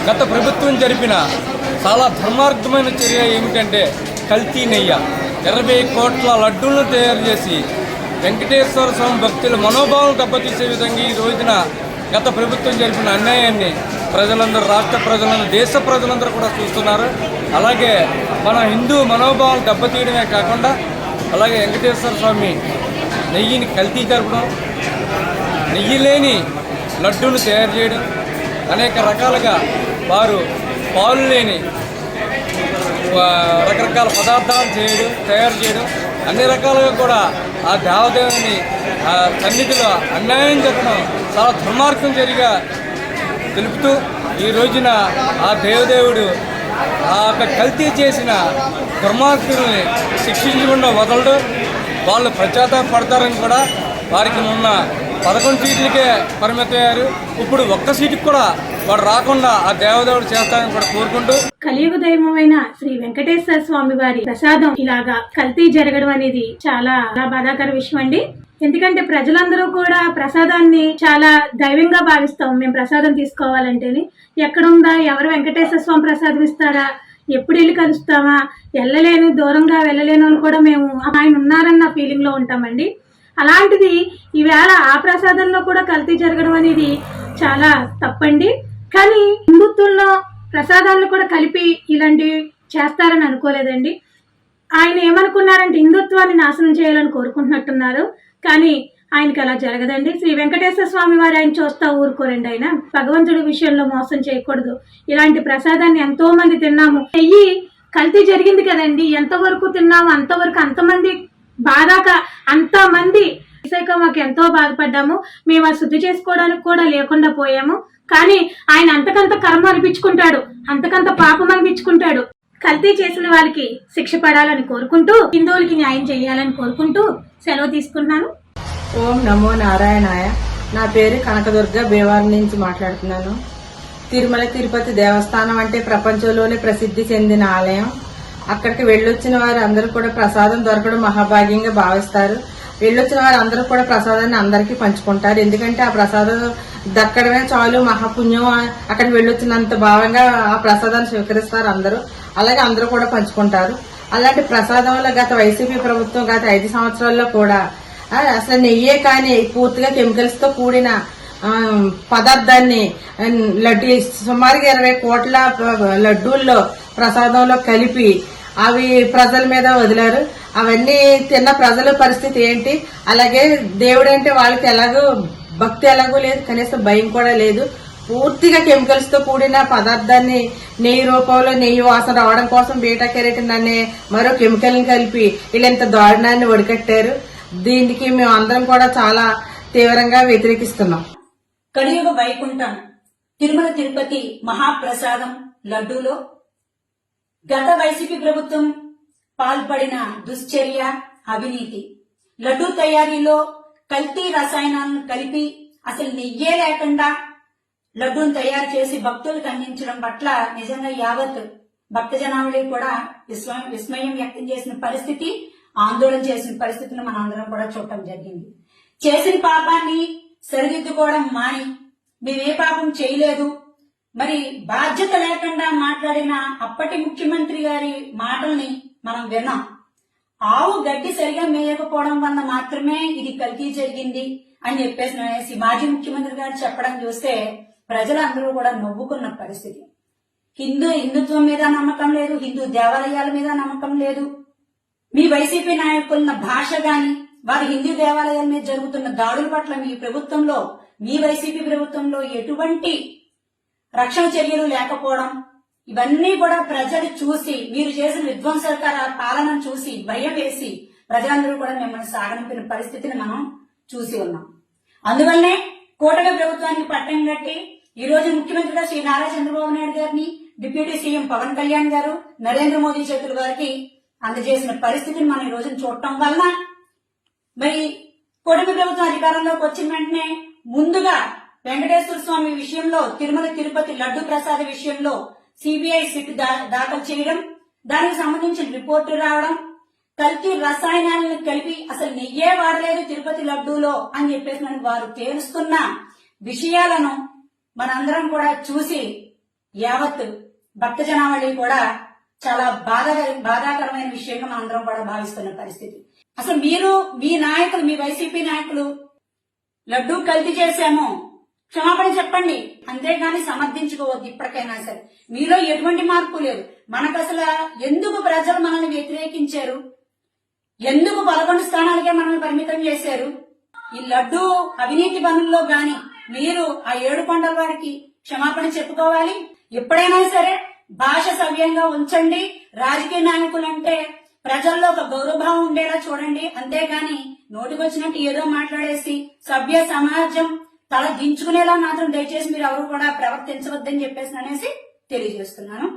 గత ప్రభుత్వం జరిపిన చాలా ధర్మార్థమైన చర్య ఏమిటంటే కల్తీ నెయ్యి 20 కోట్ల లడ్డూలను తయారు చేసి వెంకటేశ్వర స్వామి భక్తుల మనోభావం దెబ్బతీసే విధంగా ఈ రోజున గత ప్రభుత్వం జరిపిన అన్యాయాన్ని ప్రజలందరూ, రాష్ట్ర ప్రజలందరూ, దేశ ప్రజలందరూ కూడా చూస్తున్నారు. అలాగే మన హిందూ మనోభావం దెబ్బతీయడమే కాకుండా అలాగే వెంకటేశ్వర స్వామి నెయ్యిని కల్తీ జరపడం, నెయ్యి లేని లడ్డూను తయారు చేయడం, అనేక రకాలుగా వారు పాలు లేని రకరకాల పదార్థాలు తయారు చేయడం, అన్ని రకాలుగా కూడా ఆ దేవదేవుని సన్నిధిలో అన్యాయం జరగడం చాలా దుర్మార్గం జరిగా తెలుపుతూ ఈ రోజున ఆ దేవదేవుడు ఆ కల్తీ చేసిన దుర్మార్గుల్ని శిక్షించకుండా వదలడు. వాళ్ళు పశ్చాత్తాపడతారని కూడా వారికి ఉన్న 11 సీట్లకే పరిమితమయ్యారు. ఇప్పుడు ఒక్క సీటుకు కూడా వాడు రాకుండా ఆ దేవదేవుడు చేస్తారని కూడా కోరుకుంటూ, కలియుగ దైవమైన శ్రీ వెంకటేశ్వర స్వామి వారి ప్రసాదం ఇలాగా కల్తీ జరగడం అనేది చాలా బాధాకర విషయం అండి. ఎందుకంటే ప్రజలందరూ కూడా ప్రసాదాన్ని చాలా దైవంగా భావిస్తాం. మేము ప్రసాదం తీసుకోవాలంటేనే ఎక్కడుందా, ఎవరు వెంకటేశ్వర స్వామి ప్రసాదం ఇస్తారా, ఎప్పుడు వెళ్ళి కలుస్తామా, వెళ్ళలేను, దూరంగా వెళ్ళలేను అని కూడా మేము ఆయన ఉన్నారన్న ఫీలింగ్ లో ఉంటామండి. అలాంటిది ఈవేళ ఆ ప్రసాదంలో కూడా కల్తీ జరగడం అనేది చాలా తప్పండి. కానీ హిందుత్వంలో ప్రసాదాలను కూడా కలిపి ఇలాంటివి చేస్తారని అనుకోలేదండి. ఆయన ఏమనుకున్నారంటే హిందుత్వాన్ని నాశనం చేయాలని కోరుకుంటున్నట్టున్నారు. కానీ ఆయనకి అలా జరగదండి. శ్రీ వెంకటేశ్వర స్వామి వారు ఆయన చూస్తా ఊరుకోరండి. ఆయన భగవంతుడి విషయంలో మోసం చేయకూడదు. ఇలాంటి ప్రసాదాన్ని ఎంతో మంది తిన్నాము. నెయ్యి కల్తీ జరిగింది కదండి, ఎంతవరకు తిన్నాము అంతవరకు అంతమంది బాధాక అంతమంది మాకు ఎంతో బాధపడ్డాము. మేము ఆ శుద్ధి చేసుకోవడానికి కూడా లేకుండా పోయాము. కానీ ఆయన అంతకంత కర్మ అనిపించుకుంటాడు, అంతకంత పాపం అనిపించుకుంటాడు. కల్తీ చేసిన వాళ్ళకి శిక్ష పడాలని కోరుకుంటూ, హిందువులకి న్యాయం చేయాలని కోరుకుంటూ సెలవు తీసుకున్నాను. ఓం నమో నారాయణాయ. నా పేరు కనకదుర్గ, భీమవరం నుంచి మాట్లాడుతున్నాను. తిరుమల తిరుపతి దేవస్థానం అంటే ప్రపంచంలోనే ప్రసిద్ధి చెందిన ఆలయం. అక్కడికి వెళ్ళొచ్చిన వారు అందరూ కూడా ప్రసాదం దొరకడం మహాభాగ్యంగా భావిస్తారు. వెళ్ళొచ్చిన వారు అందరూ కూడా ప్రసాదాన్ని అందరికీ పంచుకుంటారు. ఎందుకంటే ఆ ప్రసాదం దక్కడమే చాలు మహాపుణ్యం. అక్కడికి వెళ్ళొచ్చినంత భావంగా ఆ ప్రసాదాన్ని స్వీకరిస్తారు అందరూ. అలాగే అందరూ కూడా పంచుకుంటారు. అలాంటి ప్రసాదంలో గత వైసీపీ ప్రభుత్వం గత 5 సంవత్సరాల్లో కూడా అసలు నెయ్యే కానీ పూర్తిగా కెమికల్స్ తో కూడిన పదార్థాన్ని లడ్డు సుమారుగా 20 కోట్ల లడ్డూల్లో ప్రసాదంలో కలిపి అవి ప్రజల మీద వదిలారు. అవన్నీ తిన్న ప్రజల పరిస్థితి ఏంటి? అలాగే దేవుడు అంటే వాళ్ళకి ఎలాగో భక్తి ఎలాగో లేదు, కనీసం భయం కూడా లేదు. పూర్తిగా కెమికల్స్ తో కూడిన పదార్థాన్ని నెయ్యి రూపంలో నెయ్యి వాసన రావడం కోసం బీటా కెరటిన్ అనే మరో కెమికల్ ని కలిపి వీళ్ళంత దారుణాన్ని ఒడికట్టారు. దీనికి మేము అందరం కూడా చాలా తీవ్రంగా వ్యతిరేకిస్తున్నాం. కలియుగ వైకుంఠం తిరుమల తిరుపతి మహాప్రసాదం లడ్డూలో గత వైసీపీ ప్రభుత్వం పాల్పడిన దుశ్చర్య, అవినీతి, లడ్డూ తయారీలో కల్తీ రసాయనాలను కలిపి అసలు నెయ్యే లేకుండా లడ్డూను తయారు చేసి భక్తులకు అందించడం పట్ల నిజంగా యావత్ భక్త జనావళి కూడా విస్మయం వ్యక్తం చేసిన పరిస్థితి, ఆందోళన చేసిన పరిస్థితిని మనం అందరం కూడా చూడటం జరిగింది. చేసిన పాపాన్ని సరిదిద్దుకోవడం మాని మేమే పాపం చేయలేదు, మరి బాధ్యత లేకుండా మాట్లాడిన అప్పటి ముఖ్యమంత్రి గారి మాటల్ని మనం విన్నాం. ఆవు గడ్డి సరిగా మేయకపోవడం వల్ల మాత్రమే ఇది కల్తీ జరిగింది అని చెప్పేసి మాజీ ముఖ్యమంత్రి గారు చెప్పడం చూస్తే ప్రజలందరూ కూడా నవ్వుకున్న పరిస్థితి. హిందుత్వం మీద నమ్మకం లేదు, హిందూ దేవాలయాల మీద నమ్మకం లేదు. మీ వైసీపీ నాయకులున్న భాష గాని, వారి హిందూ దేవాలయాల మీద జరుగుతున్న దాడుల పట్ల మీ వైసీపీ ప్రభుత్వంలో ఎటువంటి రక్షణ చర్యలు లేకపోవడం, ఇవన్నీ కూడా ప్రజలు చూసి, మీరు చేసిన విధ్వంసకర పాలనను చూసి భయం వేసి ప్రజలందరూ కూడా మిమ్మల్ని సాగనింపిన పరిస్థితిని మనం చూసి ఉన్నాం. అందువల్లనే కూటమి ప్రభుత్వానికి పట్టం కట్టి ఈ రోజు ముఖ్యమంత్రిగా శ్రీ నారా చంద్రబాబు నాయుడు గారిని, డిప్యూటీ సీఎం పవన్ కళ్యాణ్ గారు, నరేంద్ర మోదీ చేతుల వారికి అందజేసిన పరిస్థితిని మనం ఈ రోజున చూడటం వలన మరి కూటమి ప్రభుత్వం అధికారంలోకి వచ్చిన వెంటనే ముందుగా వెంకటేశ్వర స్వామి విషయంలో, తిరుమల తిరుపతి లడ్డు ప్రసాద విషయంలో సిబిఐ సిట్ దాఖలు చేయడం, దానికి సంబంధించిన రిపోర్టు రావడం, కల్తీ రసాయనాలను కలిపి అసలు నెయ్యే వాడలేదు తిరుపతి లడ్డూలో అని చెప్పేసి వారు తేలుస్తున్న విషయాలను మనందరం కూడా చూసి యావత్ భక్త జనావళి కూడా చాలా బాధాకరమైన విషయంగా మనందరం కూడా భావిస్తున్న పరిస్థితి. అసలు మీరు మీ నాయకులు, మీ వైసీపీ నాయకులు లడ్డూ కల్తీ చేశాము క్షమాపణ చెప్పండి, అంతేగాని సమర్థించుకోవద్దు. ఇప్పటికైనా సరే మీలో ఎటువంటి మార్పు లేదు. మనకు అసలు ఎందుకు ప్రజలు మనల్ని వ్యతిరేకించారు, ఎందుకు 11 స్థానాలకే మనల్ని పరిమితం చేశారు? ఈ లడ్డూ అవినీతి పనుల్లో గాని మీరు ఆ 7 కొండల వారికి క్షమాపణ చెప్పుకోవాలి. ఎప్పుడైనా సరే భాష సవ్యంగా ఉంచండి. రాజకీయ నాయకులంటే ప్రజల్లో ఒక గౌరవభావం ఉండేలా చూడండి, అంతేగాని నోటికొచ్చినట్టు ఏదో మాట్లాడేసి సభ్య సమాజం తల దించుకునేలా మాత్రం దయచేసి మీరు ఎవరు కూడా ప్రవర్తించవద్దని చెప్పేసి అనేసి తెలియజేస్తున్నాను.